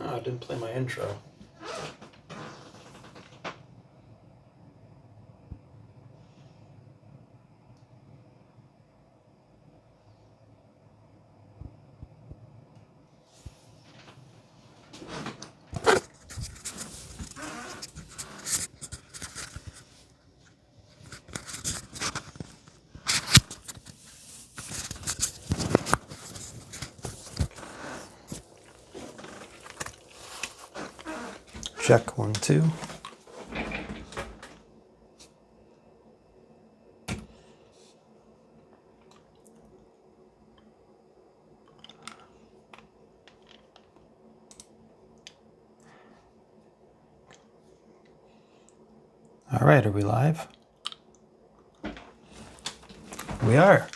Oh, I didn't play my intro. Check 1, 2. All right, are we live? We are.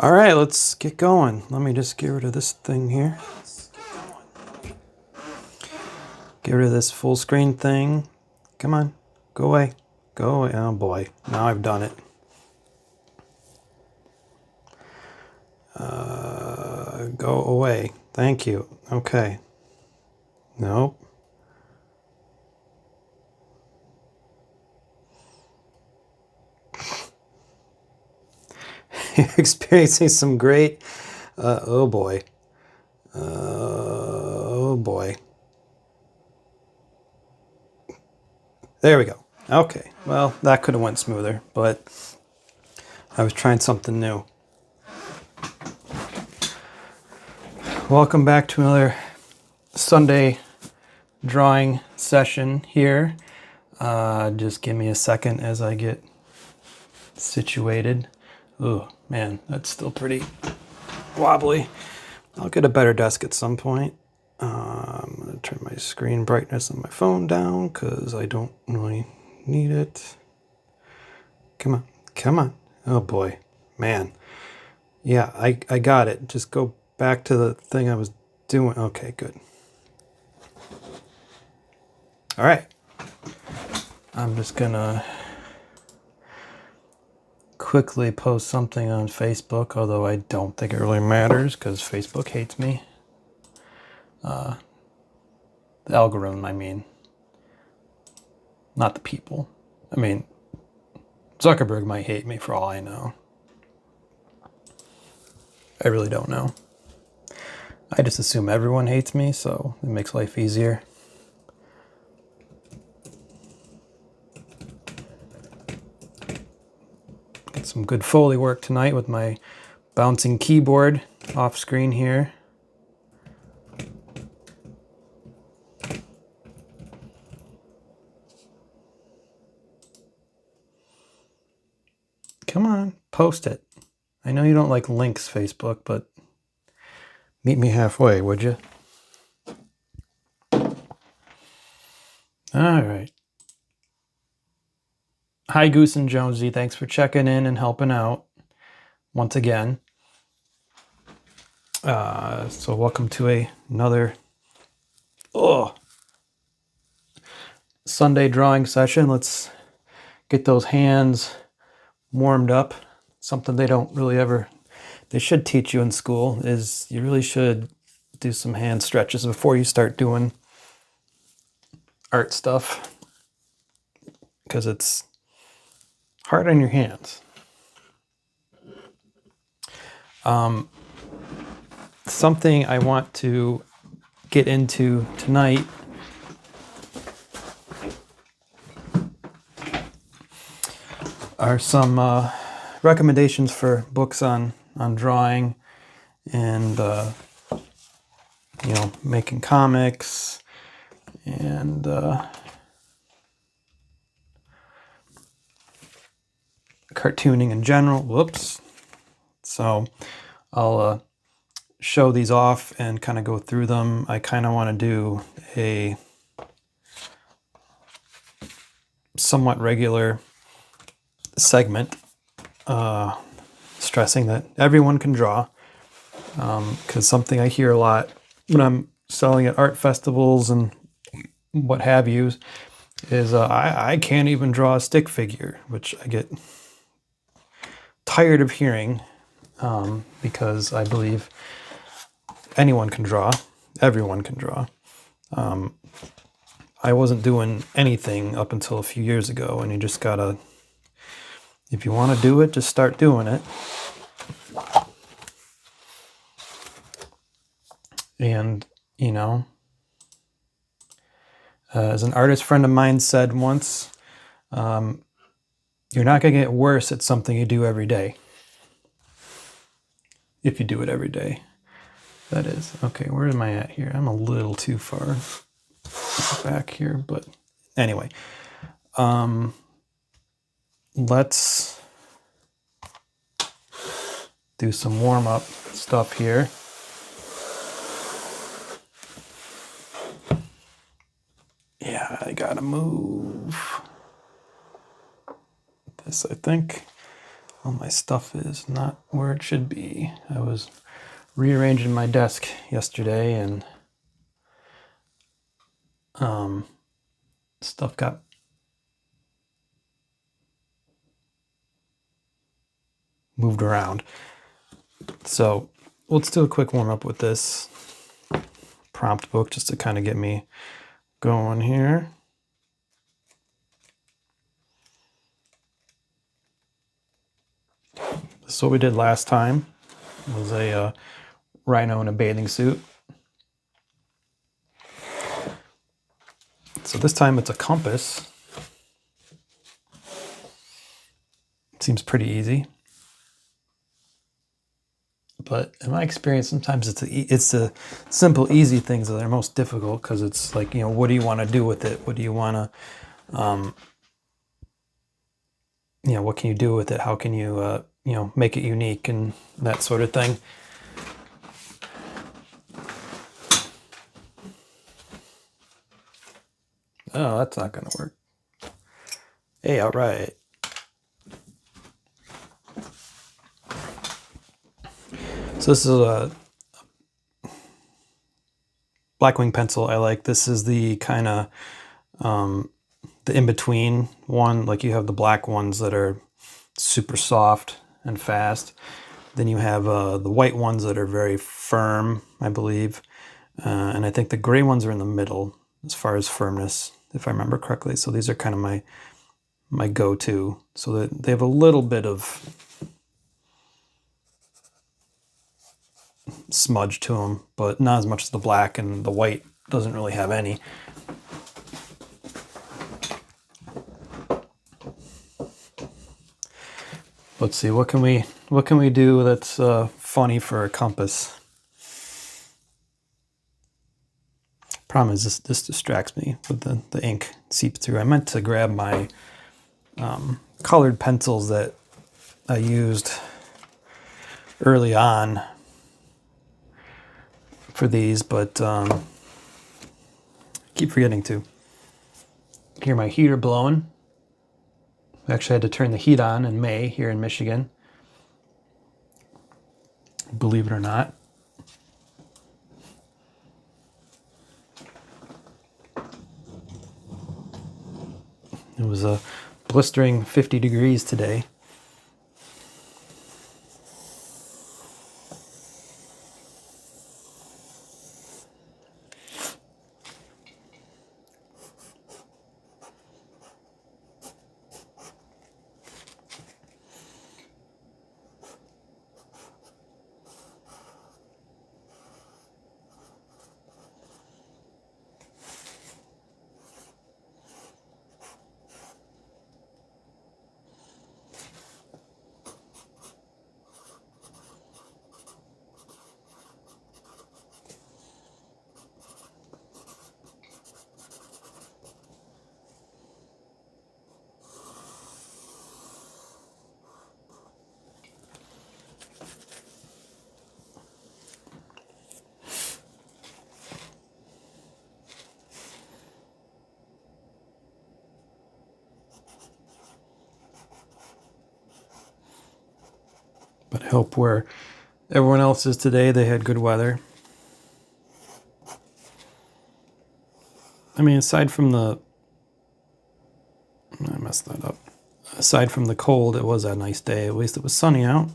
All right, let's get going. Let me just get rid of this thing here. Get rid of this full screen thing. Come on, go away. Go away. Oh boy, now I've done it. Go away. Thank you. Okay. Nope. Experiencing some great, oh boy. Oh boy. There we go. Okay, well, that could have went smoother, but I was trying something new. Welcome back to another Sunday drawing session here. Just give me a second as I get situated. Oh man, that's still pretty wobbly. I'll get a better desk at some point. I'm going to turn my screen brightness on my phone down because I don't really need it. Come on, come on. Oh boy, man. Yeah, I got it. Just go back to the thing I was doing. Okay, good. All right. I'm just going to quickly post something on Facebook, although I don't think it really matters because Facebook hates me. The algorithm, I mean. Not the people. I mean, Zuckerberg might hate me for all I know. I really don't know. I just assume everyone hates me, so it makes life easier. Got some good Foley work tonight with my bouncing keyboard off screen here. Come on, post it. I know you don't like links, Facebook, but meet me halfway, would you? All right. Hi, Goose and Jonesy. Thanks for checking in and helping out once again. So welcome to another Sunday drawing session. Let's get those hands warmed up. Something they don't really ever, they should teach you in school is you really should do some hand stretches before you start doing art stuff because it's hard on your hands. Something I want to get into tonight are some recommendations for books on drawing and making comics and cartooning in general. Whoops. So I'll show these off and kind of go through them. I kind of want to do a somewhat regular segment stressing that everyone can draw, because something I hear a lot when I'm selling at art festivals and what have you is I can't even draw a stick figure, which I get tired of hearing, because I believe anyone can draw, everyone can draw. I wasn't doing anything up until a few years ago, and you just gotta, if you want to do it, just start doing it. And, as an artist friend of mine said once, you're not going to get worse at something you do every day. If you do it every day, that is. Okay, where am I at here? I'm a little too far back here, but anyway. Let's do some warm-up stuff here. Yeah, I gotta move this, I think. All my stuff is not where it should be. I was rearranging my desk yesterday and stuff got moved around. So let's do a quick warm-up with this prompt book just to kind of get me going here. This is what we did last time. It was a rhino in a bathing suit. So this time it's a compass. It seems pretty easy. But in my experience, sometimes it's the simple, easy things that are most difficult, because it's like, what do you want to do with it? What do you want to, what can you do with it? How can you, make it unique and that sort of thing. Oh, that's not going to work. Hey, all right. So this is a Blackwing pencil I like. This is the kind of the in-between one. Like, you have the black ones that are super soft and fast. Then you have the white ones that are very firm, I believe. And I think the gray ones are in the middle as far as firmness, if I remember correctly. So these are kind of my go-to. So that they have a little bit of smudge to them, but not as much as the black, and the white doesn't really have any. Let's see, what can we do that's funny for a compass? Problem is this distracts me with the ink seeps through. I meant to grab my colored pencils that I used early on for these, but I keep forgetting to. Hear my heater blowing. I actually had to turn the heat on in May here in Michigan, believe it or not. It was a blistering 50 degrees today. hope where everyone else is today, they had good weather. I mean, aside from the... I messed that up. Aside from the cold, it was a nice day. At least it was sunny out.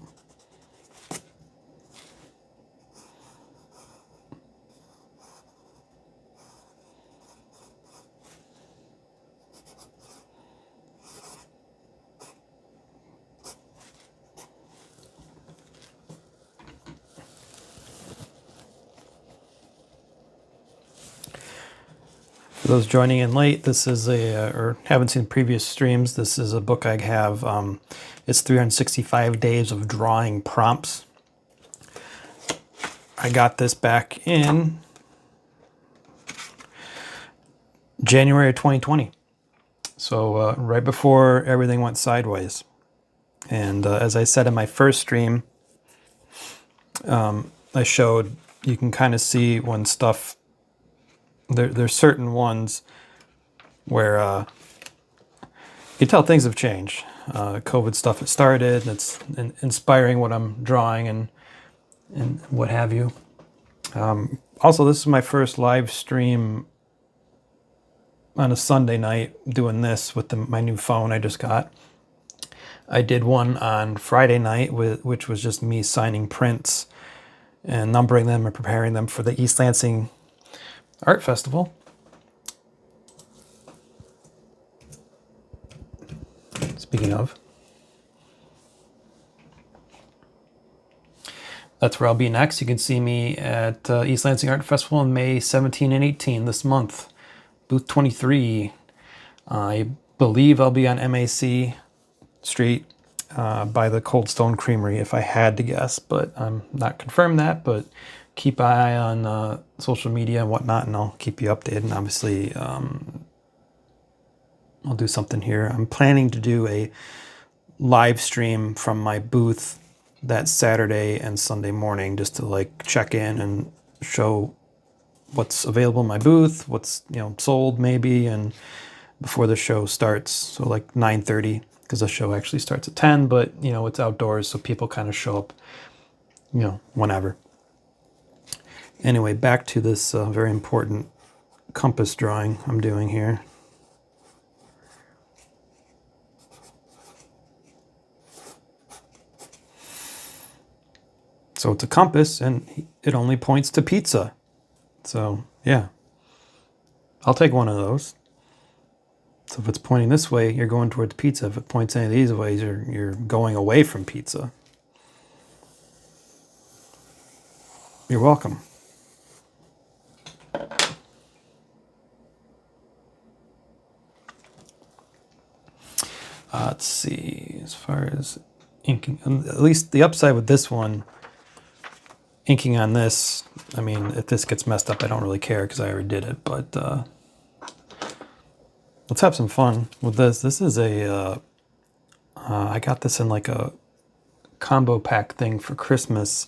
For those joining in late, this is or haven't seen previous streams, this is a book I have. It's 365 Days of Drawing Prompts. I got this back in January 2020. So right before everything went sideways. And as I said in my first stream, I showed, you can kind of see when stuff, there's certain ones where you can tell things have changed. COVID stuff has started, and it's inspiring what I'm drawing and what have you. Also, this is my first live stream on a Sunday night doing this with my new phone I just got. I did one on Friday night, which was just me signing prints and numbering them and preparing them for the East Lansing Art Festival. Speaking of, that's where I'll be next. You can see me at East Lansing Art Festival on May 17 and 18 this month. Booth 23. I believe I'll be on MAC Street by the Cold Stone Creamery if I had to guess, but I'm not confirmed that, but keep an eye on social media and whatnot, and I'll keep you updated. And obviously, I'll do something here. I'm planning to do a live stream from my booth that Saturday and Sunday morning, just to like check in and show what's available in my booth, what's sold maybe, and before the show starts. So like 9:30, because the show actually starts at 10, but it's outdoors, so people kind of show up whenever. Anyway, back to this very important compass drawing I'm doing here. So it's a compass, and it only points to pizza. So yeah, I'll take one of those. So if it's pointing this way, you're going towards pizza. If it points any of these ways, you're going away from pizza. You're welcome. Let's see, as far as inking, at least the upside with this one, inking on this, I mean, if this gets messed up, I don't really care because I already did it, but let's have some fun with this. This is a, I got this in like a combo pack thing for Christmas.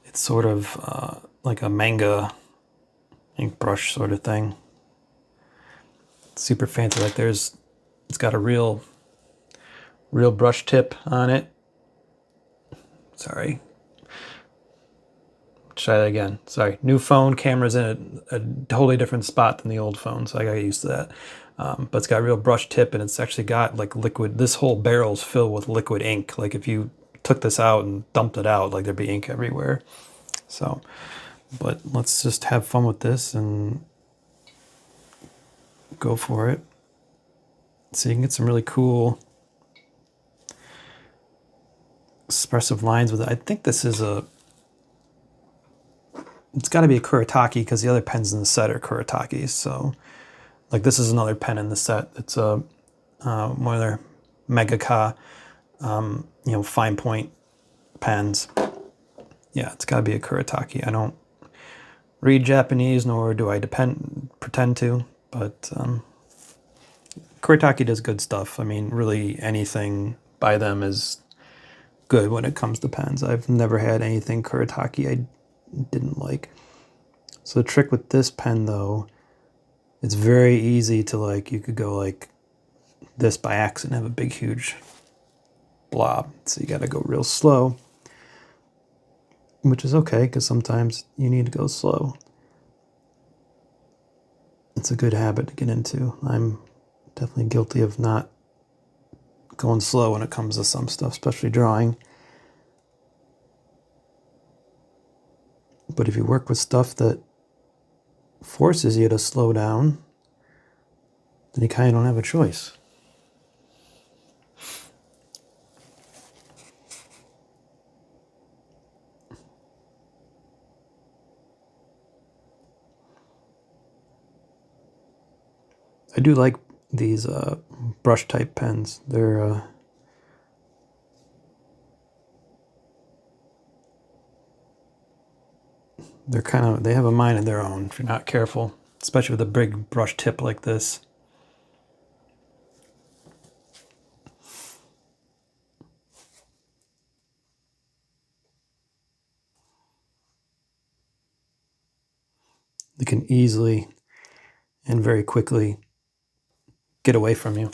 It's sort of like a manga ink brush sort of thing. Super fancy. Like it's got a real brush tip on it. Sorry. Try that again. Sorry. New phone, camera's in a totally different spot than the old phone, so I got used to that. But it's got a real brush tip, and it's actually got like liquid. This whole barrel's filled with liquid ink. Like if you took this out and dumped it out, like there'd be ink everywhere. So, but let's just have fun with this and go for it. So you can get some really cool expressive lines with it. I think this is it's got to be a Kuretake because the other pens in the set are Kuretakes. So like this is another pen in the set. It's one of their Megaka, fine point pens. Yeah, it's got to be a Kuretake. I don't read Japanese, nor do I pretend to, but Kuretake does good stuff. I mean, really anything by them is good when it comes to pens. I've never had anything Kuretake I didn't like. So the trick with this pen though, it's very easy to like, you could go like this by accident, have a big huge blob. So you got to go real slow. which is okay because sometimes you need to go slow. It's a good habit to get into. I'm definitely guilty of not going slow when it comes to some stuff, especially drawing. But if you work with stuff that forces you to slow down, then you kind of don't have a choice. I do like these brush type pens. They're they have a mind of their own if you're not careful, especially with a big brush tip like this. They can easily and very quickly get away from you.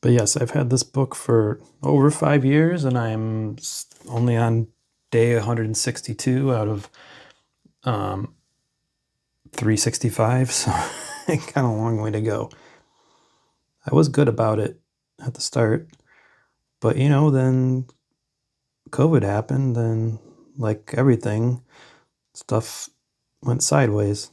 But yes, I've had this book for over 5 years, and I'm only on day 162 out of 365, so kind of a long way to go. I was good about it at the start, but then COVID happened, and like everything, stuff went sideways.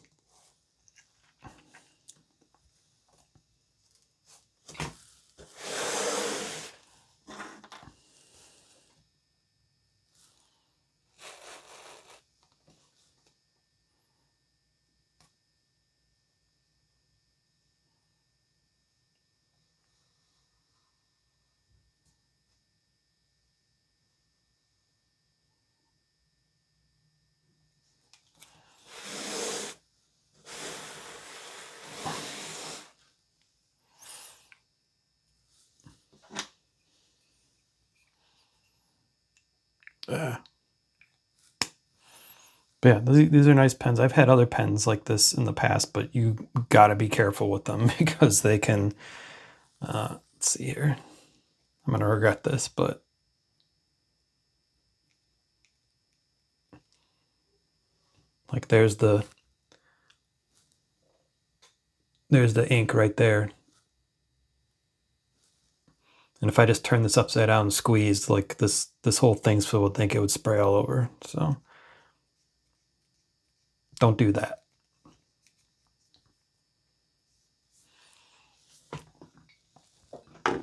But yeah, these are nice pens. I've had other pens like this in the past, but you got to be careful with them because they can, let's see here. I'm going to regret this, but like there's the ink right there. And if I just turn this upside down and squeeze, like this whole thing's filled with ink, it would spray all over. So don't do that. I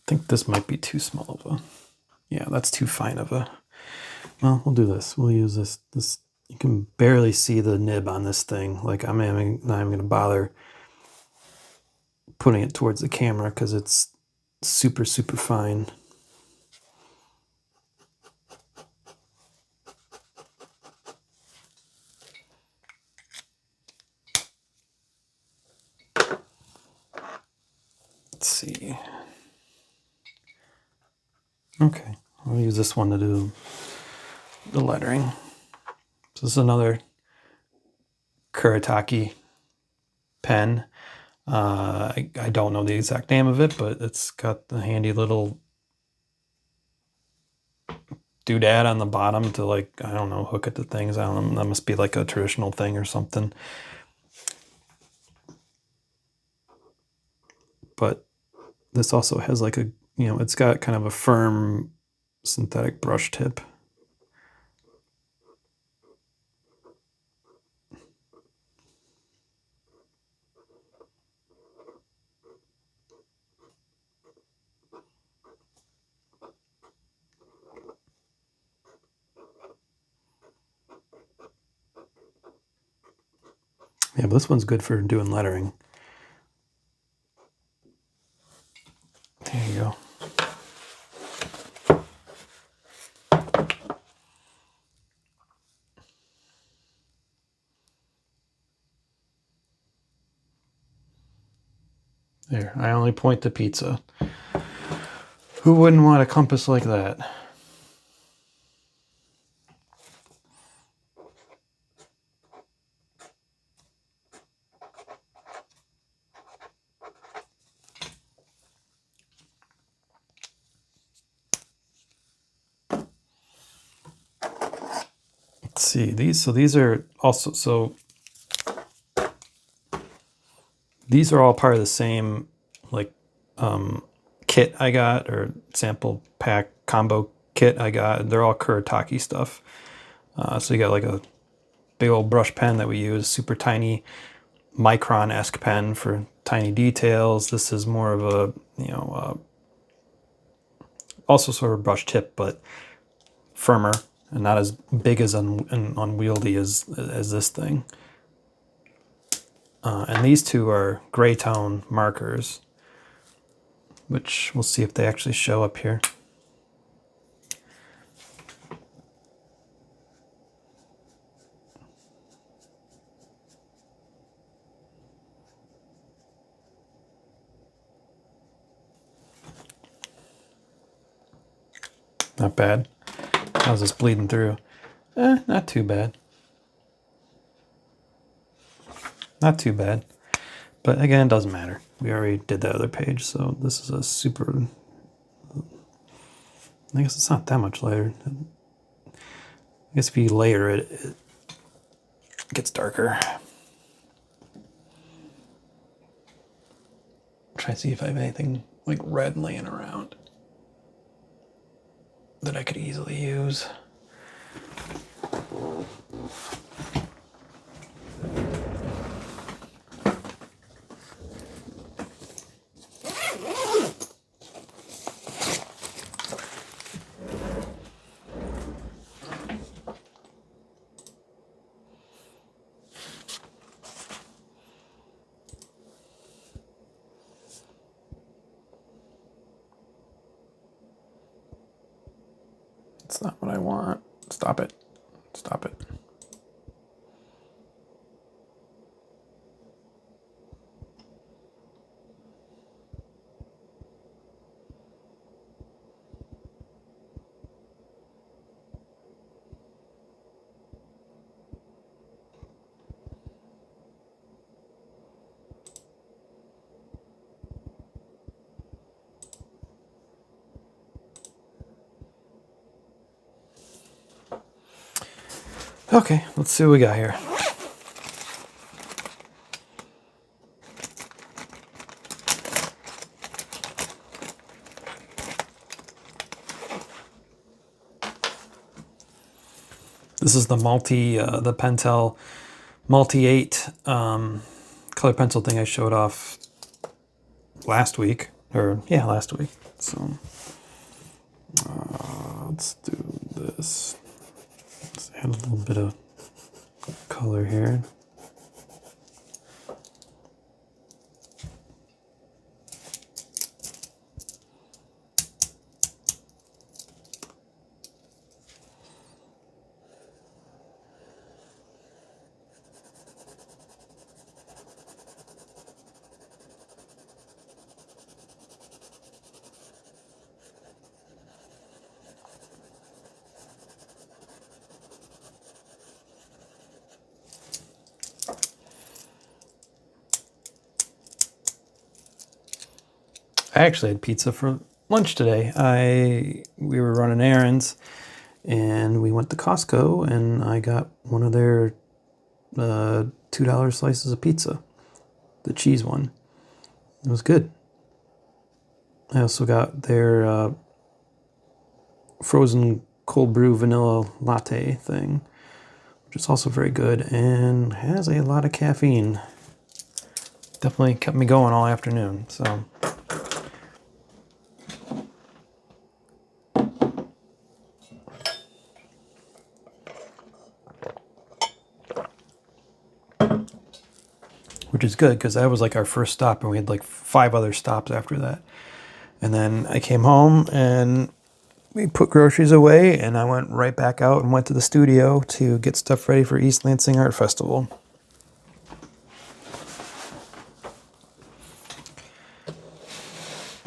think this might be too small of a, yeah, that's too fine of a, well, we'll do this. We'll use this, you can barely see the nib on this thing. Like I'm not even going to bother putting it towards the camera because it's super, super fine. Let's see. Okay, I'll use this one to do the lettering. So this is another Kuretake pen. I don't know the exact name of it, but it's got the handy little doodad on the bottom to, like, I don't know, hook it to things. I don't know, that must be like a traditional thing or something. But this also has like a, it's got kind of a firm synthetic brush tip. Yeah, but this one's good for doing lettering. There you go. There, I only point to pizza. Who wouldn't want a compass like that? Let's see, these are also, these are all part of the same like kit I got, or sample pack combo kit I got. They're all Kuretake stuff. So you got like a big old brush pen that we use, super tiny micron-esque pen for tiny details. This is more of a, you know, also sort of brush tip, but firmer and not as big as and unwieldy as this thing. And these two are gray tone markers, which we'll see if they actually show up here. Not bad. How's this bleeding through? Not too bad. Not too bad. But again, it doesn't matter. We already did that other page, so this is a super... I guess it's not that much lighter. I guess if you layer it, it gets darker. Try to see if I have anything like red laying around that I could easily use. That's not what I want. Stop it. Stop it. Okay, let's see what we got here. This is the the Pentel Multi 8 color pencil thing I showed off last week, or yeah, last week. So let's do this. Let's add a little bit of color here. I actually had pizza for lunch today. We were running errands and we went to Costco and I got one of their $2 slices of pizza, the cheese one. It was good. I also got their frozen cold brew vanilla latte thing, which is also very good and has a lot of caffeine. Definitely kept me going all afternoon. So is good because that was like our first stop, and we had like 5 other stops after that. And then I came home and we put groceries away, and I went right back out and went to the studio to get stuff ready for East Lansing Art Festival.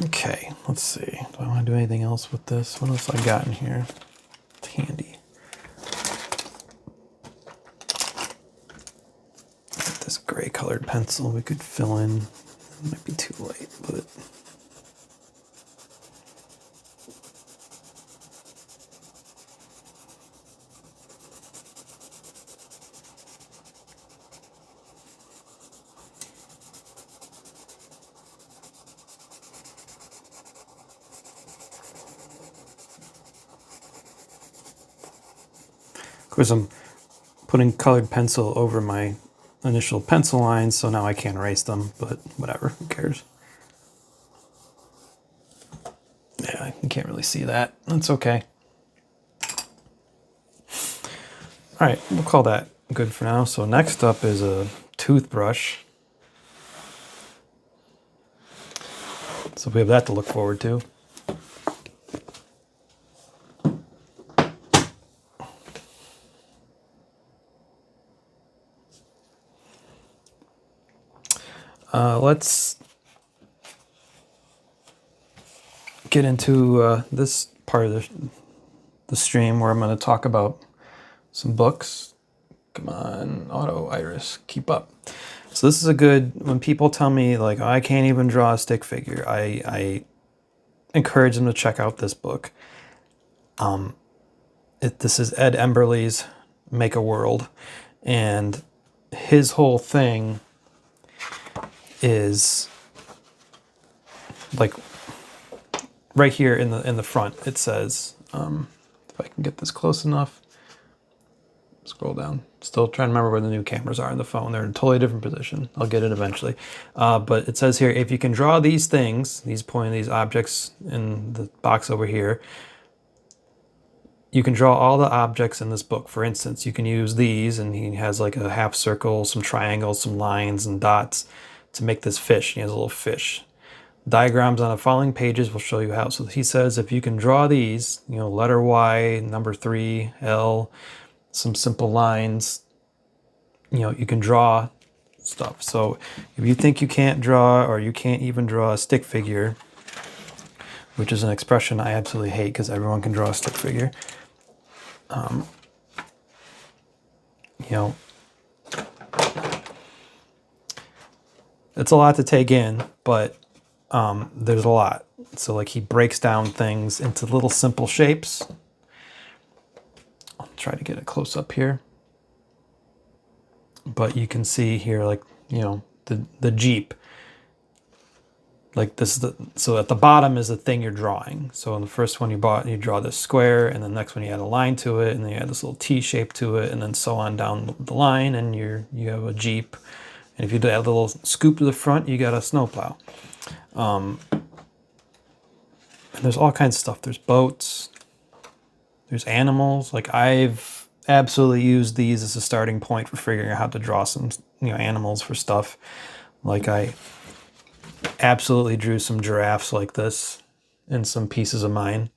Okay, let's see. Do I want to do anything else with this? What else I got in here? It's handy. This gray colored pencil we could fill in. It might be too light, but of course I'm putting colored pencil over my initial pencil lines, so now I can't erase them, but whatever, who cares? Yeah, you can't really see that. That's okay. All right, we'll call that good for now. So next up is a toothbrush. So we have that to look forward to. Let's get into this part of the stream where I'm going to talk about some books. Come on, Auto Iris, keep up. So this is a good, when people tell me like, oh, I can't even draw a stick figure, I encourage them to check out this book. This is Ed Emberley's Make a World, and his whole thing is like right here in the front. It says, if I can get this close enough, scroll down. Still trying to remember where the new cameras are in the phone. They're in a totally different position. I'll get it eventually. But it says here, if you can draw these things, these objects in the box over here, you can draw all the objects in this book. For instance, you can use these, and he has like a half circle, some triangles, some lines and dots to make this fish. He has a little fish. Diagrams on the following pages will show you how. So he says if you can draw these, letter Y, number 3, L, some simple lines, you can draw stuff. So if you think you can't draw, or you can't even draw a stick figure, which is an expression I absolutely hate because everyone can draw a stick figure, it's a lot to take in, but there's a lot. So like he breaks down things into little simple shapes. I'll try to get it close up here. But you can see here, like, the Jeep. Like this is so at the bottom is the thing you're drawing. So in the first one you draw this square, and the next one you add a line to it, and then you add this little T shape to it, and then so on down the line, and you have a Jeep. And if you add a little scoop to the front, you got a snowplow. And there's all kinds of stuff. There's boats, there's animals. Like I've absolutely used these as a starting point for figuring out how to draw some, animals for stuff. Like I absolutely drew some giraffes like this in some pieces of mine.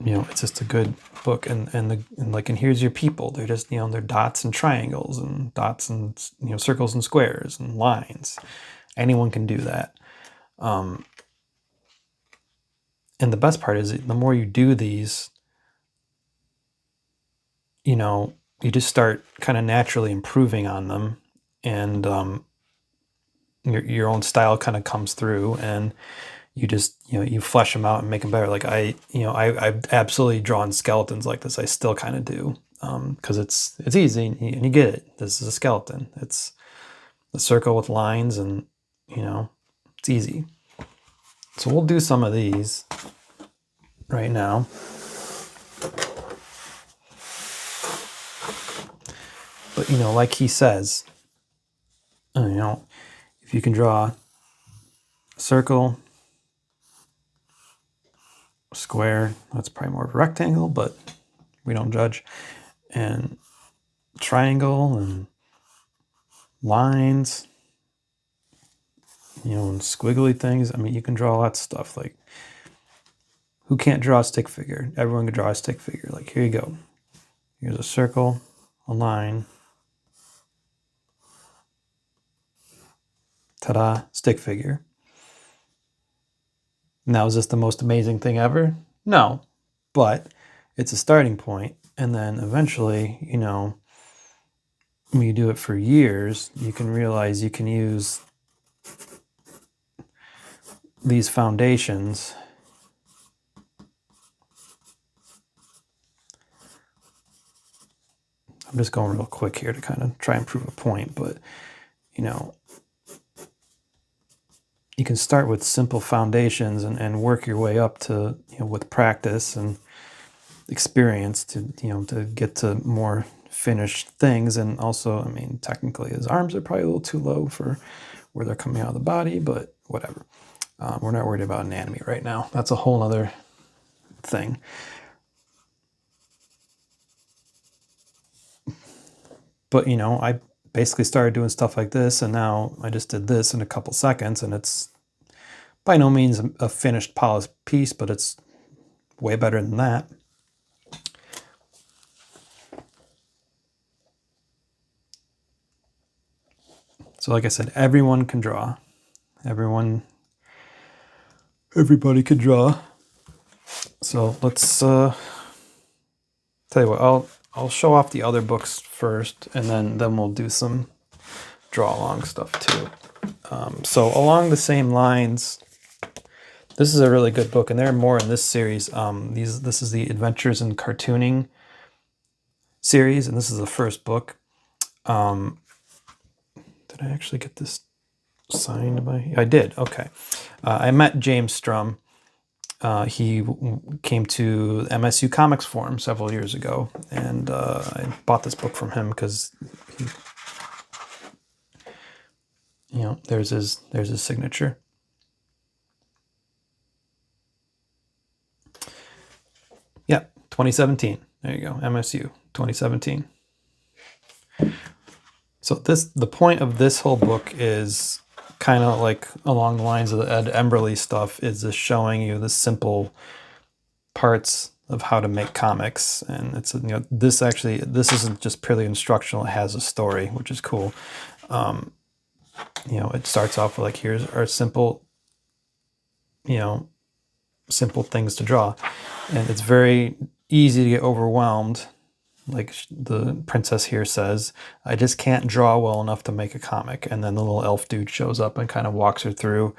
It's just a good book, and here's your people. They're just, they're dots and triangles, and dots and, circles and squares and lines. Anyone can do that. And the best part is the more you do these, you just start kind of naturally improving on them, and your own style kind of comes through, and you just, you flesh them out and make them better. Like I've absolutely drawn skeletons like this. I still kind of do, because it's easy, and you get it. This is a skeleton. It's a circle with lines, and it's easy. So we'll do some of these right now. But like he says, if you can draw a circle, a square, that's probably more of a rectangle, but we don't judge, and triangle and lines, you know, and squiggly things. I mean, you can draw lots of stuff. Like, who can't draw a stick figure? Everyone can draw a stick figure. Like, here you go. Here's a circle, a line. Ta-da, stick figure. Now, is this the most amazing thing ever? No, but it's a starting point. And then eventually, you know, when you do it for years, you can realize you can use these foundations I'm just going real quick here to kind of try and prove a point, but you know, you can start with simple foundations and work your way up to, you know, with practice and experience to, you know, to get to more finished things. And also, I mean, technically his arms are probably a little too low for where they're coming out of the body, but whatever. We're not worried about anatomy right now. That's a whole other thing. But, you know, I basically started doing stuff like this, and now I just did this in a couple seconds, and it's by no means a finished, polished piece, but it's way better than that. So like I said, everyone can draw. Everybody can draw. So let's tell you what, I'll show off the other books first, and then we'll do some draw along stuff too. So along the same lines, this is a really good book, and there are more in this series. This is the Adventures in Cartooning series, and this is the first book. Did I actually get this signed by? I did. Okay. I met James Strum. He came to MSU Comics Forum several years ago, and I bought this book from him because, you know, there's his signature. Yeah, 2017. There you go, MSU 2017. So the point of this whole book is kind of like along the lines of the Ed Emberley stuff, is just showing you the simple parts of how to make comics. And it's, you know, this isn't just purely instructional, it has a story, which is cool. You know, it starts off with like, here's our simple, you know, simple things to draw, and it's very easy to get overwhelmed. Like the princess here says, I just can't draw well enough to make a comic. And then the little elf dude shows up and kind of walks her through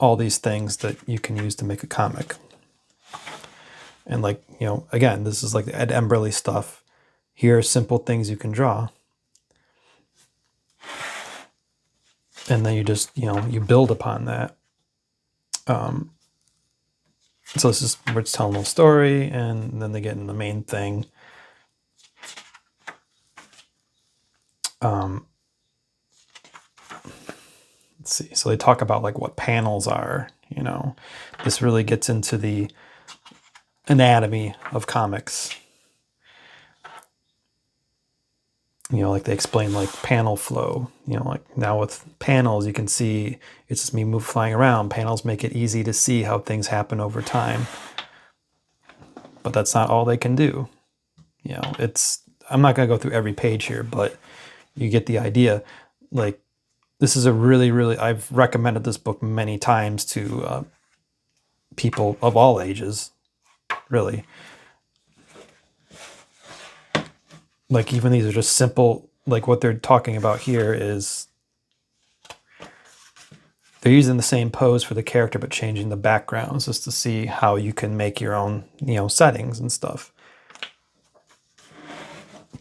all these things that you can use to make a comic. And like, you know, again, this is like the Ed Emberley stuff. Here are simple things you can draw. And then you just, you know, you build upon that. So this is where it's telling a story, and then they get in the main thing. Let's see. So they talk about like what panels are, you know. This really gets into the anatomy of comics. You know, like they explain like panel flow. You know, like now with panels, you can see it's just me flying around. Panels make it easy to see how things happen over time. But that's not all they can do. You know, I'm not going to go through every page here, but you get the idea. Like, this is a really, really, I've recommended this book many times to people of all ages, really. Like, even these are just simple, like what they're talking about here is they're using the same pose for the character, but changing the backgrounds just to see how you can make your own, you know, settings and stuff.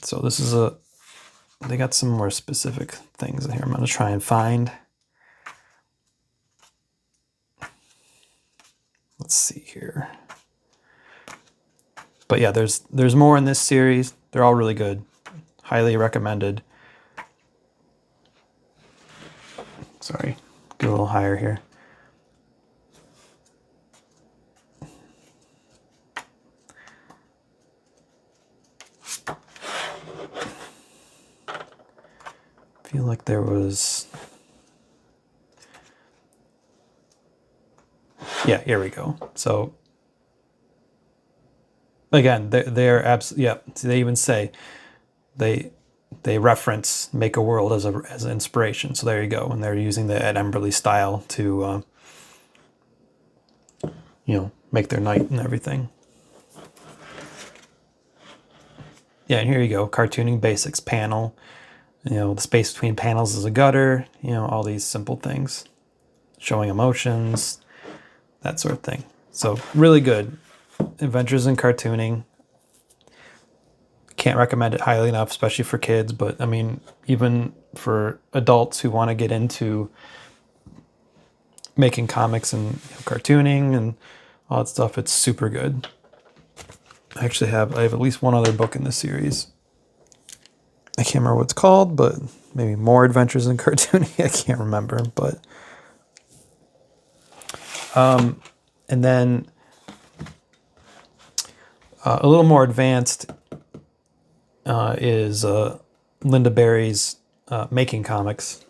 So this is they got some more specific things in here. I'm going to try and find. Let's see here. But yeah, there's more in this series. They're all really good. Highly recommended. Sorry, get a little higher here. like there was... Yeah, here we go. So again, they're absolutely, yeah. They even say they reference "Make a World" as an inspiration. So there you go, and they're using the Ed Emberley style to make their night and everything. Yeah, and here you go, cartooning basics panel. The space between panels is a gutter. All these simple things, showing emotions, that sort of thing. So really good. Adventures in Cartooning. Can't recommend it highly enough, especially for kids, but I mean, even for adults who want to get into making comics and cartooning and all that stuff, it's super good. I have at least one other book in this series. I can't remember what it's called, but maybe More Adventures in Cartooning. I can't remember, but and then a little more advanced is Linda Berry's Making Comics.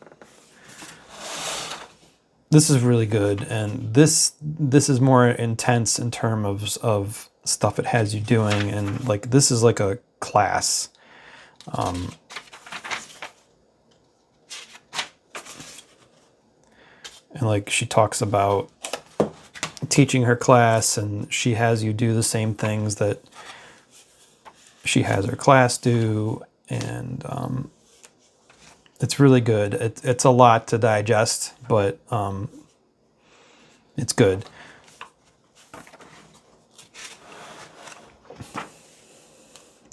This is really good, and this is more intense in terms of stuff it has you doing, and like this is like a class. And like she talks about teaching her class, and she has you do the same things that she has her class do, and it's really good. It's a lot to digest, but it's good.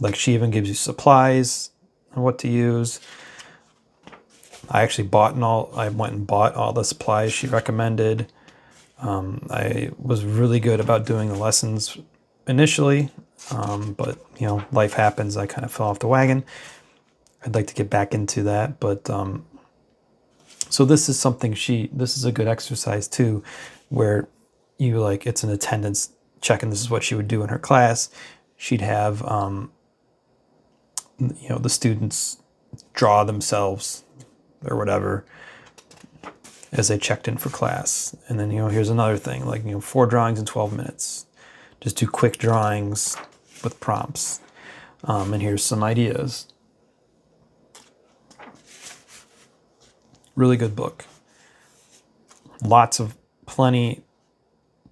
Like she even gives you supplies and what to use. I actually I went and bought all the supplies she recommended. I was really good about doing the lessons initially, but life happens. I kind of fell off the wagon. I'd like to get back into that, but so this is something this is a good exercise too, where it's an attendance check, and this is what she would do in her class. She'd have the students draw themselves or whatever as they checked in for class. And then here's another thing, like 4 drawings in 12 minutes. Just do quick drawings with prompts. And here's some ideas. Really good book. Lots of plenty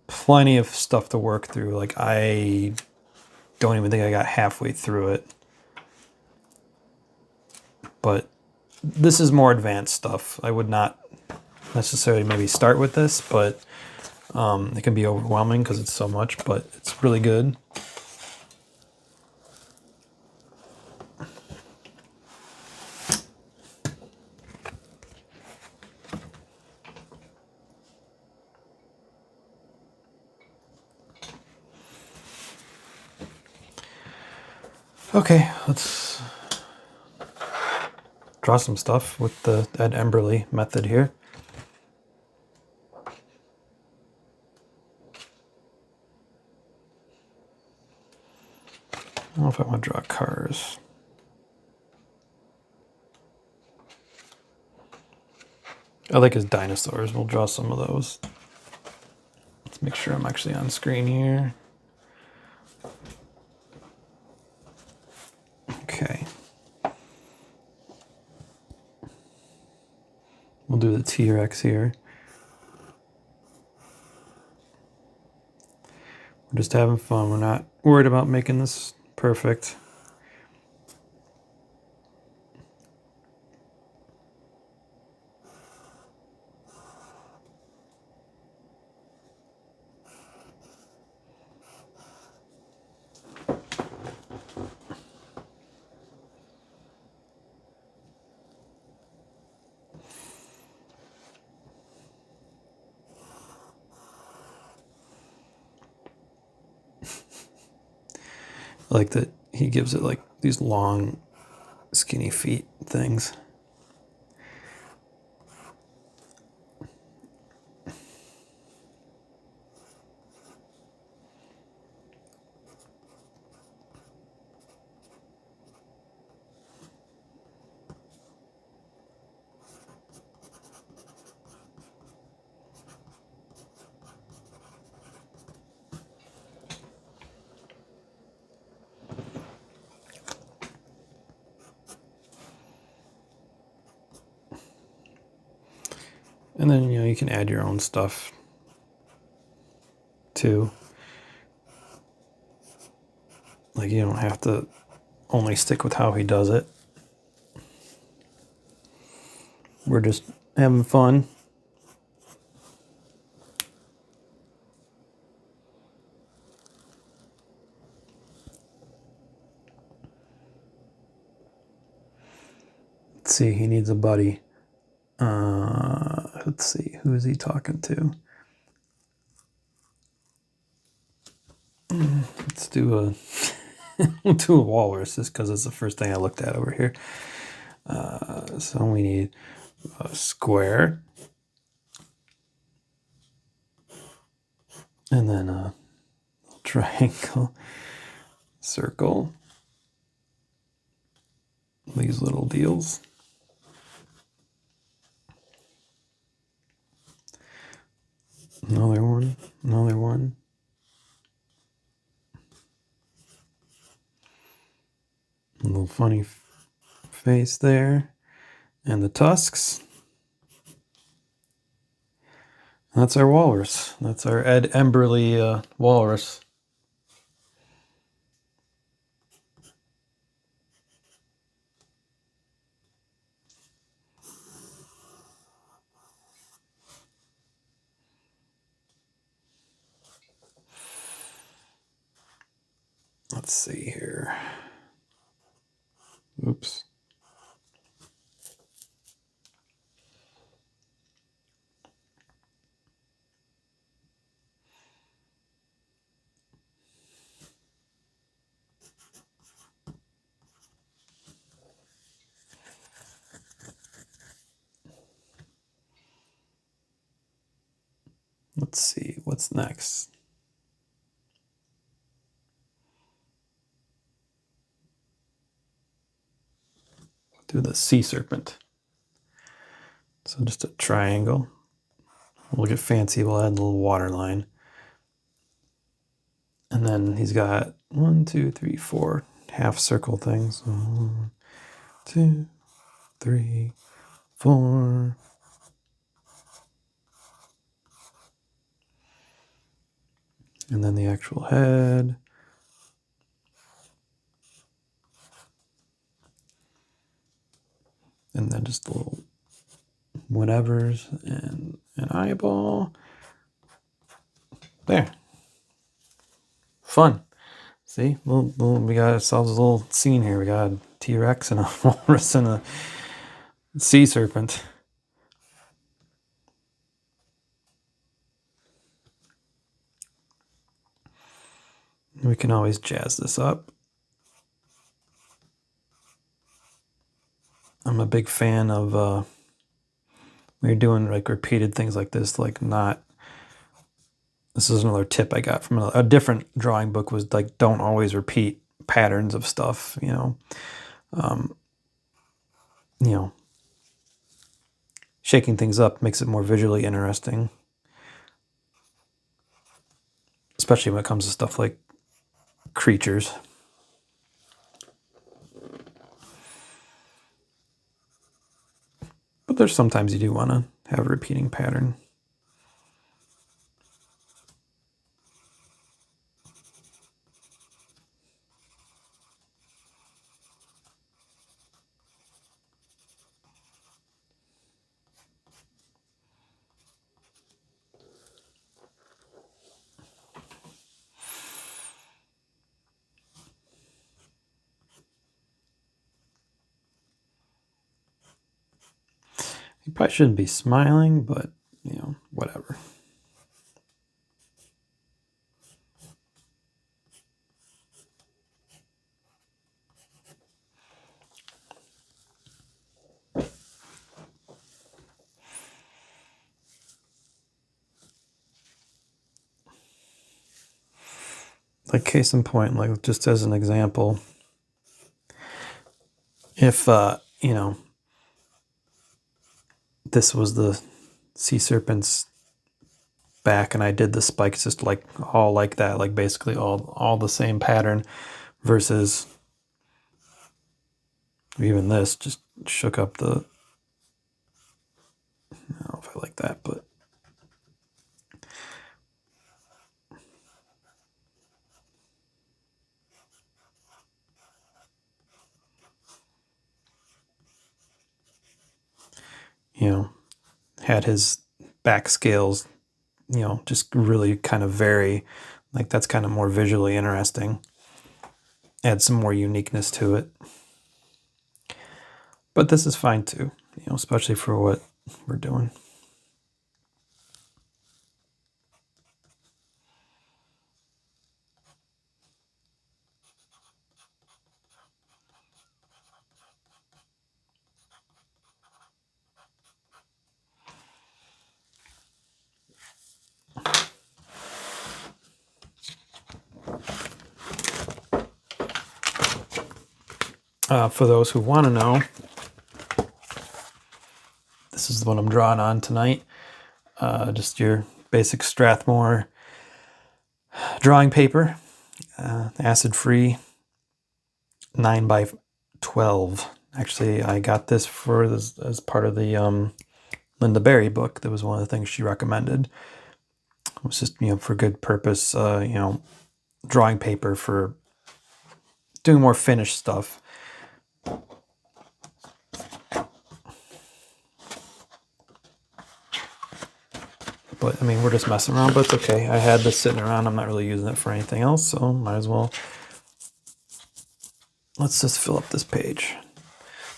of stuff to work through. Like I don't even think I got halfway through it. But this is more advanced stuff. I would not necessarily maybe start with this, but it can be overwhelming because it's so much, but it's really good. Okay, let's draw some stuff with the Ed Emberley method here. I don't know if I want to draw cars. I like his dinosaurs. We'll draw some of those. Let's make sure I'm actually on screen here. Okay. We'll do the T-Rex here. We're just having fun. We're not worried about making this perfect. I like that he gives it like these long, skinny feet things. And then, you know, you can add your own stuff too. Like, you don't have to only stick with how he does it. We're just having fun. Let's see, he needs a buddy. Let's see, who is he talking to? Let's do a we'll do a walrus just because it's the first thing I looked at over here. So we need a square, and then a triangle, circle, these little deals. Another one, another one. A little funny face there. And the tusks. That's our walrus. That's our Ed Emberley walrus. Let's see here. Oops. Let's see, what's next? Do the sea serpent. So just a triangle. We'll get fancy, we'll add a little water line. And then he's got 1, 2, 3, 4 half circle things. 1, 2, 3, 4. And then the actual head. And then just a little whatevers and an eyeball. There. Fun. See, we got ourselves a little scene here. We got a T-Rex and a walrus and a sea serpent. We can always jazz this up. I'm a big fan of when you're doing like repeated things like this, like not. This is another tip I got from a different drawing book, was like, don't always repeat patterns of stuff, you know. You know, shaking things up makes it more visually interesting, especially when it comes to stuff like creatures. But there's sometimes you do want to have a repeating pattern. He probably shouldn't be smiling, but, you know, whatever. Like, case in point, like just as an example, if, you know, this was the sea serpent's back and I did the spikes just like all like that, like basically all the same pattern, versus even this just shook up the I don't know if I like that, but you know, had his back scales, you know, just really kind of vary. Like that's kind of more visually interesting. Add some more uniqueness to it. But this is fine too, you know, especially for what we're doing. For those who want to know, this is what I'm drawing on tonight. Just your basic Strathmore drawing paper, acid-free, 9 by 12. Actually, I got this for this as part of the Linda Berry book. That was one of the things she recommended. It was just, you know, for good purpose, you know, drawing paper for doing more finished stuff. But I mean, we're just messing around, but it's okay. I had this sitting around. I'm not really using it for anything else, so might as well. Let's just fill up this page.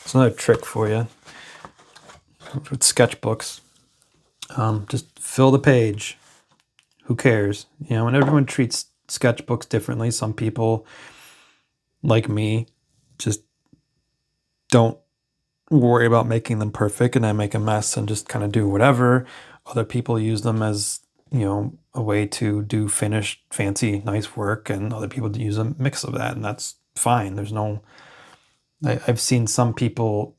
It's another trick for you with sketchbooks. Just fill the page. Who cares? You know, and everyone treats sketchbooks differently. Some people, like me, just don't worry about making them perfect, and I make a mess and just kind of do whatever. Other people use them as, you know, a way to do finished, fancy, nice work, and other people use a mix of that, and that's fine. There's no... I've seen some people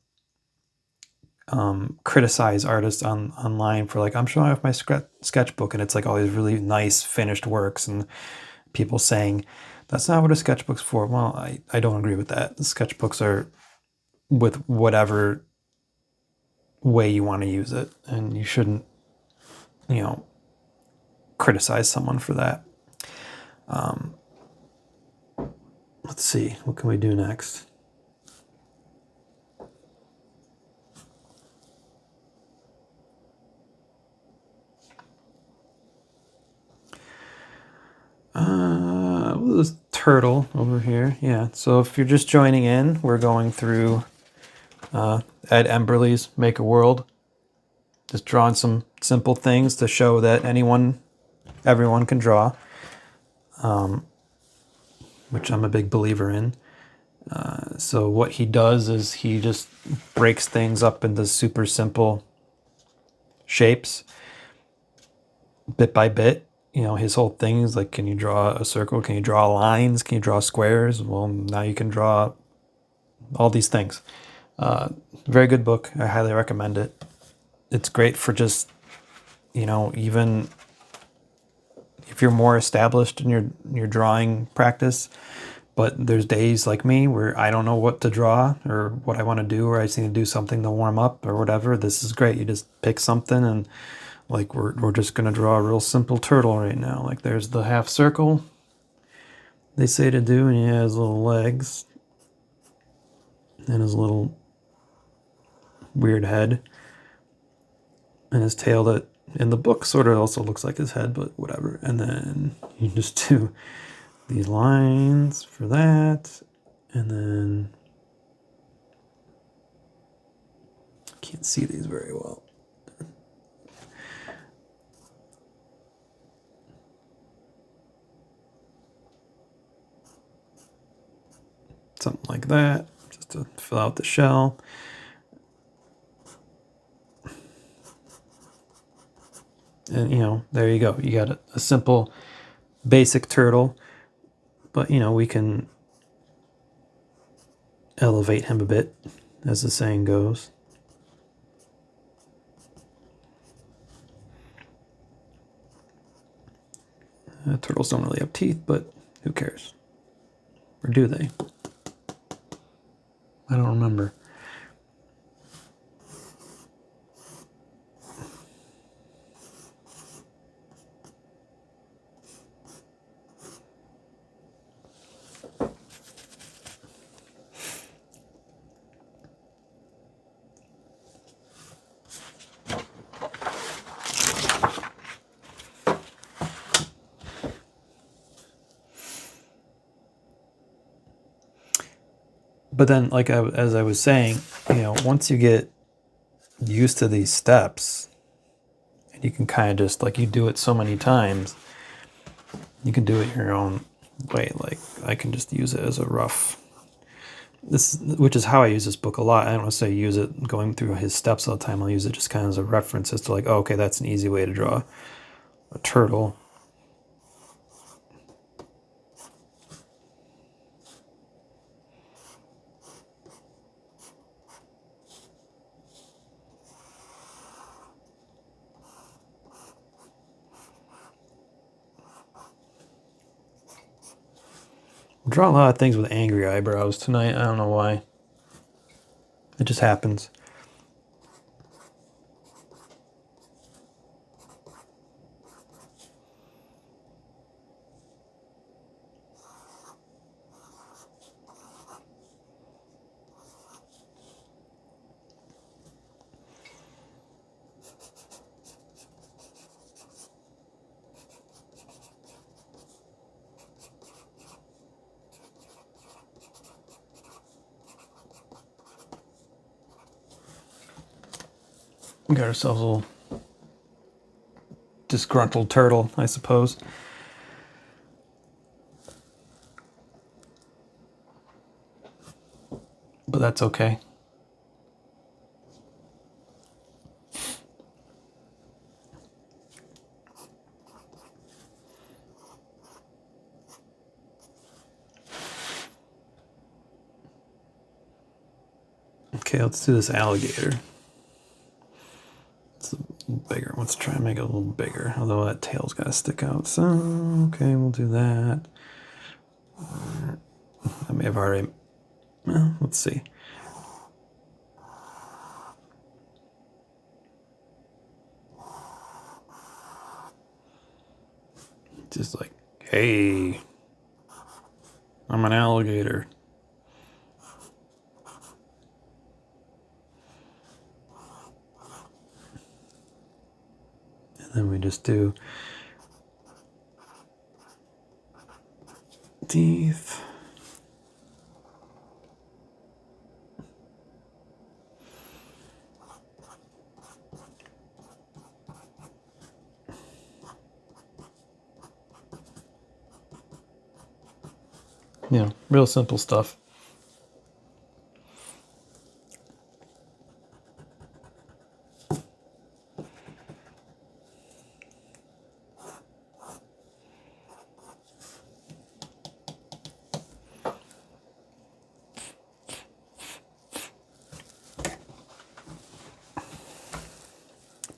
criticize artists online for like, I'm showing off my sketchbook, and it's like all these really nice finished works, and people saying that's not what a sketchbook's for. Well, I don't agree with that. The sketchbooks are with whatever way you want to use it, and you shouldn't, you know, criticize someone for that. Let's see, what can we do next? This turtle over here. Yeah, so if you're just joining in, we're going through Ed Emberley's Make a World. Just drawing some simple things to show that everyone can draw, which I'm a big believer in. So what he does is he just breaks things up into super simple shapes, bit by bit. You know, his whole thing is like, can you draw a circle? Can you draw lines? Can you draw squares? Well, now you can draw all these things. Very good book. I highly recommend it. It's great for just, you know, even if you're more established in your drawing practice, but there's days like me where I don't know what to draw or what I want to do, or I just need to do something to warm up or whatever. This is great. You just pick something, and like we're just going to draw a real simple turtle right now. Like there's the half circle they say to do, and he has little legs and his little weird head and his tail that in the book sort of also looks like his head, but whatever. And then you just do these lines for that, and then I can't see these very well. Something like that, just to fill out the shell. And, you know, there you go. You got a simple, basic turtle, but, you know, we can elevate him a bit, as the saying goes. Turtles don't really have teeth, but who cares? Or do they? I don't remember. But then, like as I was saying, once you get used to these steps, and you can kind of just, like, you do it so many times, you can do it your own way. Like, I can just use it as a rough, which is how I use this book a lot. I don't necessarily use it going through his steps all the time. I'll use it just kind of as a reference as to, like, oh, okay, that's an easy way to draw a turtle. I'm drawing a lot of things with angry eyebrows tonight. I don't know why. It just happens. We got ourselves a little disgruntled turtle, I suppose. But that's okay. Okay, let's do this alligator. It's a little bigger. Let's try and make it a little bigger, although that tail's got to stick out. So, okay, we'll do that. I may have already... Well, let's see. Just like, hey, I'm an alligator. And then we just do teeth. Real simple stuff.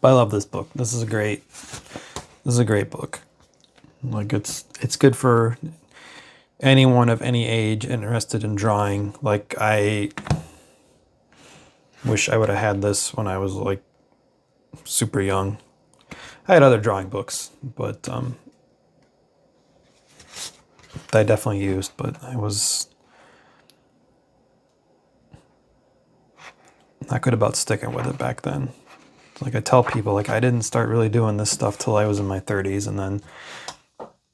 But I love this book. This is a great book. Like, it's good for anyone of any age interested in drawing. Like, I wish I would have had this when I was, like, super young. I had other drawing books, but that I definitely used, but I was not good about sticking with it back then. Like, I tell people, like, I didn't start really doing this stuff till I was in my 30s, and then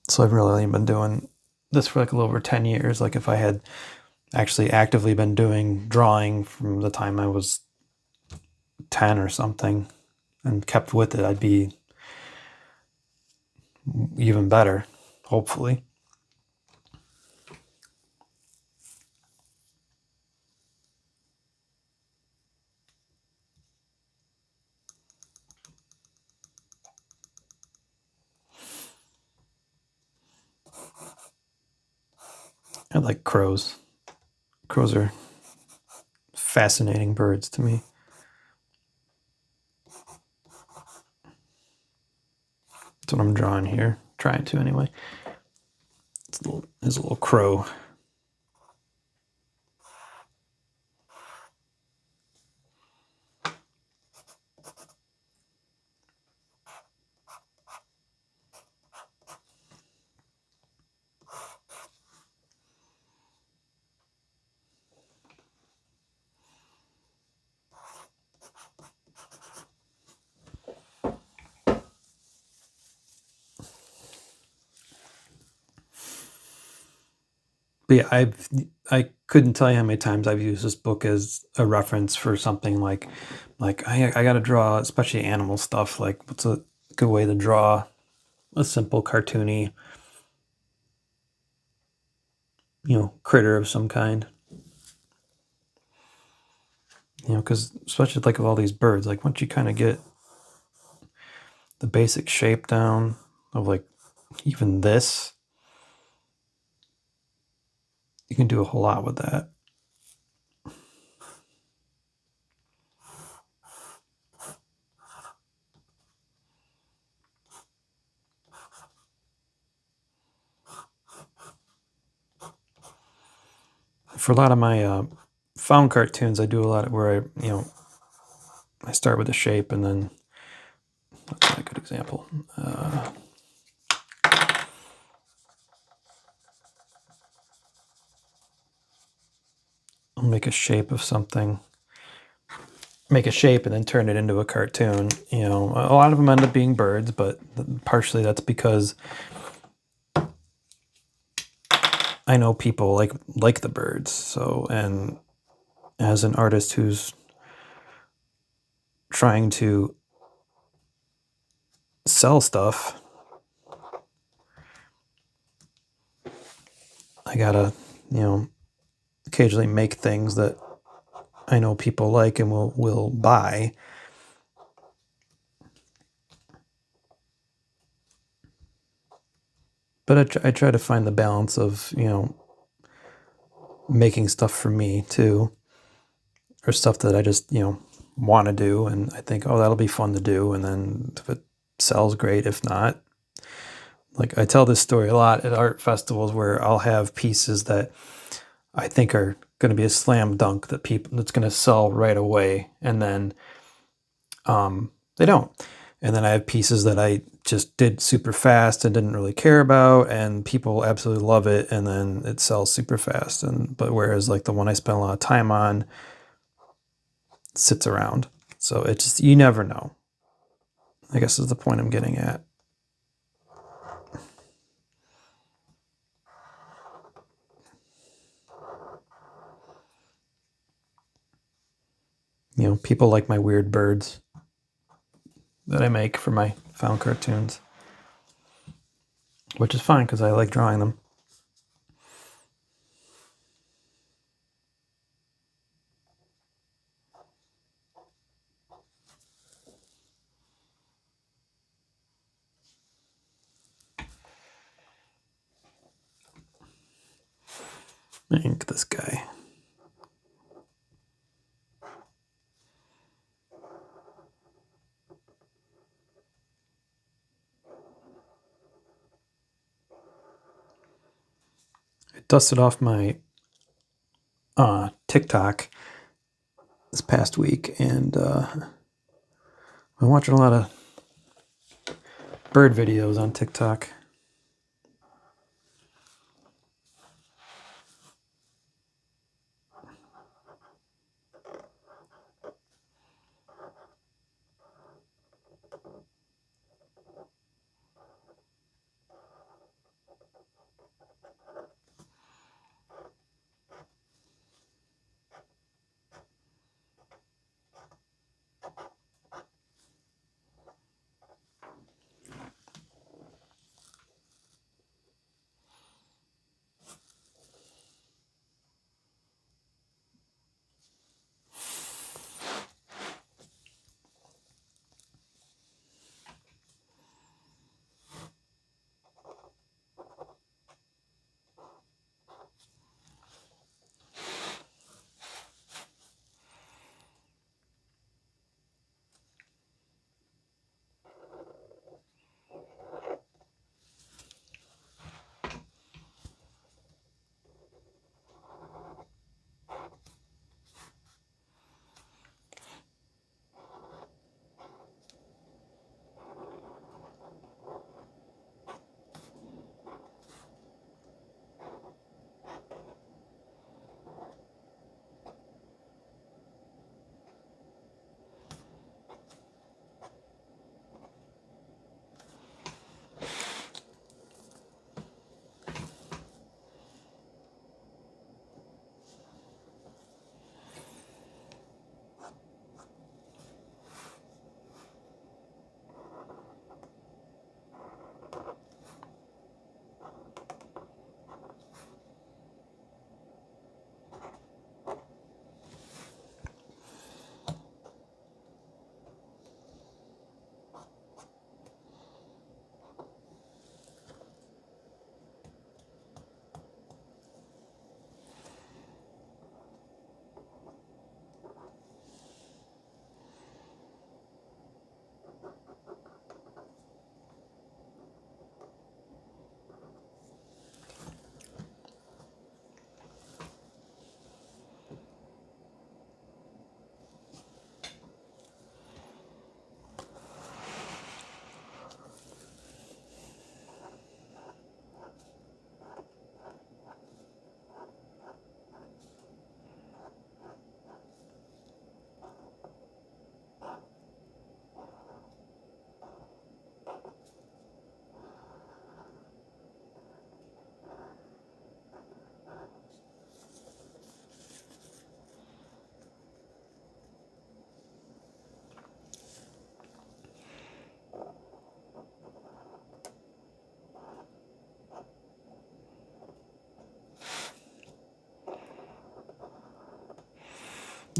so I've really been doing this for like a little over 10 years. Like, if I had actually actively been doing drawing from the time I was 10 or something and kept with it, I'd be even better, hopefully. I like crows. Crows are fascinating birds to me. That's what I'm drawing here. Trying to, anyway. It's a little crow. But yeah, I couldn't tell you how many times I've used this book as a reference for something like I got to draw, especially animal stuff. Like, what's a good way to draw a simple cartoony, critter of some kind? Because especially like with all these birds, like once you kind of get the basic shape down of like even this, you can do a whole lot with that. For a lot of my found cartoons, I do a lot of where I start with a shape and then that's not a good example. I'll make a shape of something, make a shape and then turn it into a cartoon. A lot of them end up being birds, but partially that's because I know people like the birds. So, and as an artist who's trying to sell stuff, I gotta, occasionally make things that I know people like and will buy. But I try to find the balance of, making stuff for me too, or stuff that I just, want to do. And I think, oh, that'll be fun to do. And then if it sells, great. If not, like I tell this story a lot at art festivals where I'll have pieces that I think are going to be a slam dunk that's going to sell right away. And then they don't. And then I have pieces that I just did super fast and didn't really care about, and people absolutely love it, and then it sells super fast. But whereas like the one I spent a lot of time on sits around. So it's just, you never know, I guess is the point I'm getting at. People like my weird birds that I make for my found cartoons, which is fine because I like drawing them. Ink this guy. I dusted off my TikTok this past week, and I'm watching a lot of bird videos on TikTok.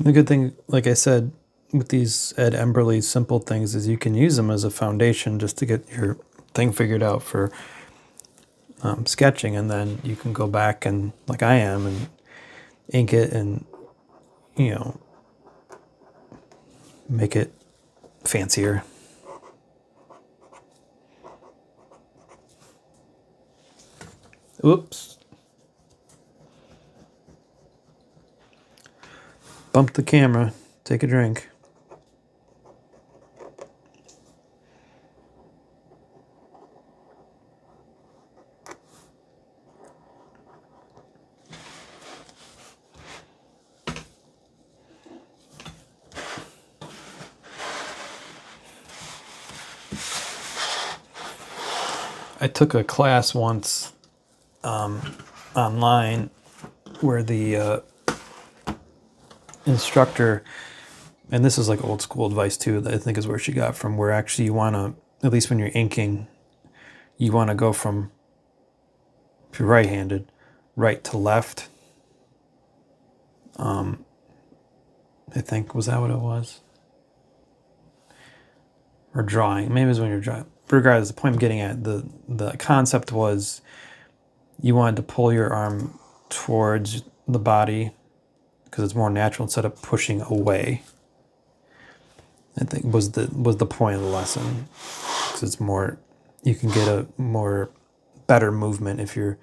The good thing, like I said, with these Ed Emberley simple things is you can use them as a foundation just to get your thing figured out for sketching, and then you can go back and, like I am, and ink it and, you know, make it fancier. Oops. Bumped the camera. Take a drink. I took a class once online where the instructor, and this is like old school advice too, that I think is where she got from, where actually you want to, at least when you're inking, you want to go from, if you're right-handed, right to left. I think, was that what it was? Or drawing, maybe it was when you're drawing. Regardless, the point I'm getting at, the concept was you wanted to pull your arm towards the body because it's more natural instead of pushing away. I think was the point of the lesson, because it's more, you can get a more better movement if you're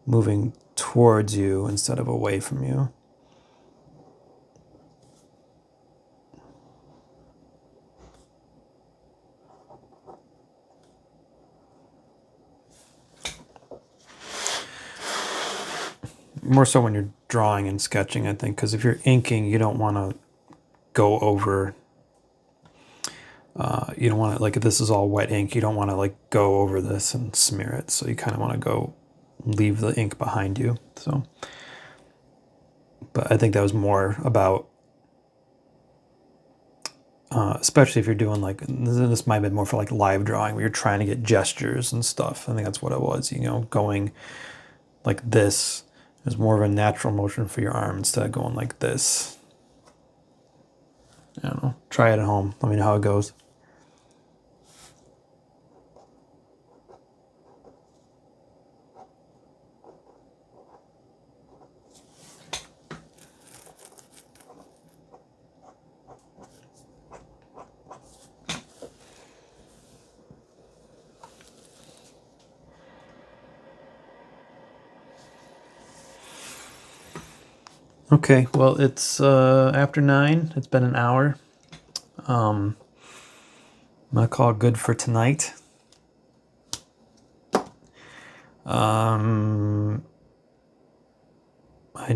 moving towards you instead of away from you. More so when you're drawing and sketching, I think, because if you're inking, you don't want to go over, you don't want to, like, if this is all wet ink, you don't want to like go over this and smear it. So you kind of want to go leave the ink behind you. So, but I think that was more about, especially if you're doing like, this might have been more for like live drawing where you're trying to get gestures and stuff. I think that's what it was, you know, going like this is more of a natural motion for your arm instead of going like this. I don't know. Try it at home. Let me know how it goes. Okay, well, it's after 9. It's been an hour. I'm gonna call it good for tonight. I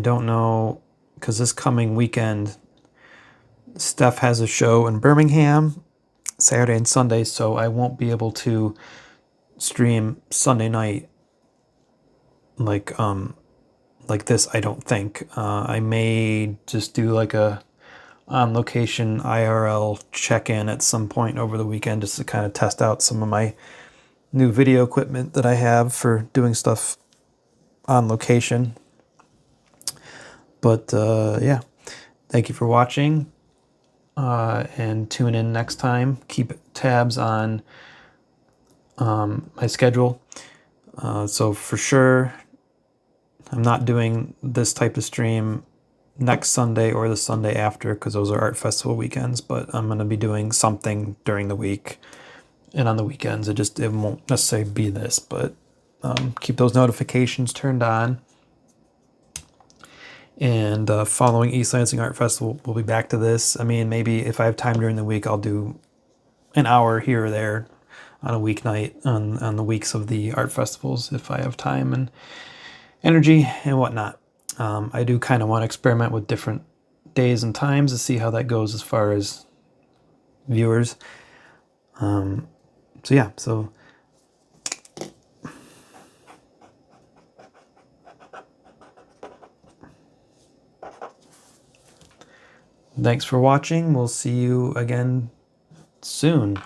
don't know, because this coming weekend, Steph has a show in Birmingham, Saturday and Sunday, so I won't be able to stream Sunday night like this, I don't think. I may just do like a on location IRL check-in at some point over the weekend just to kind of test out some of my new video equipment that I have for doing stuff on location. But yeah, thank you for watching, and tune in next time. Keep tabs on my schedule. So for sure, I'm not doing this type of stream next Sunday or the Sunday after, because those are art festival weekends, but I'm going to be doing something during the week and on the weekends. It won't necessarily be this, but keep those notifications turned on. And following East Lansing Art Festival, we'll be back to this. I mean, maybe if I have time during the week, I'll do an hour here or there on a weeknight on the weeks of the art festivals if I have time and energy and whatnot. I do kind of want to experiment with different days and times to see how that goes as far as viewers. So yeah, so thanks for watching. We'll see you again soon.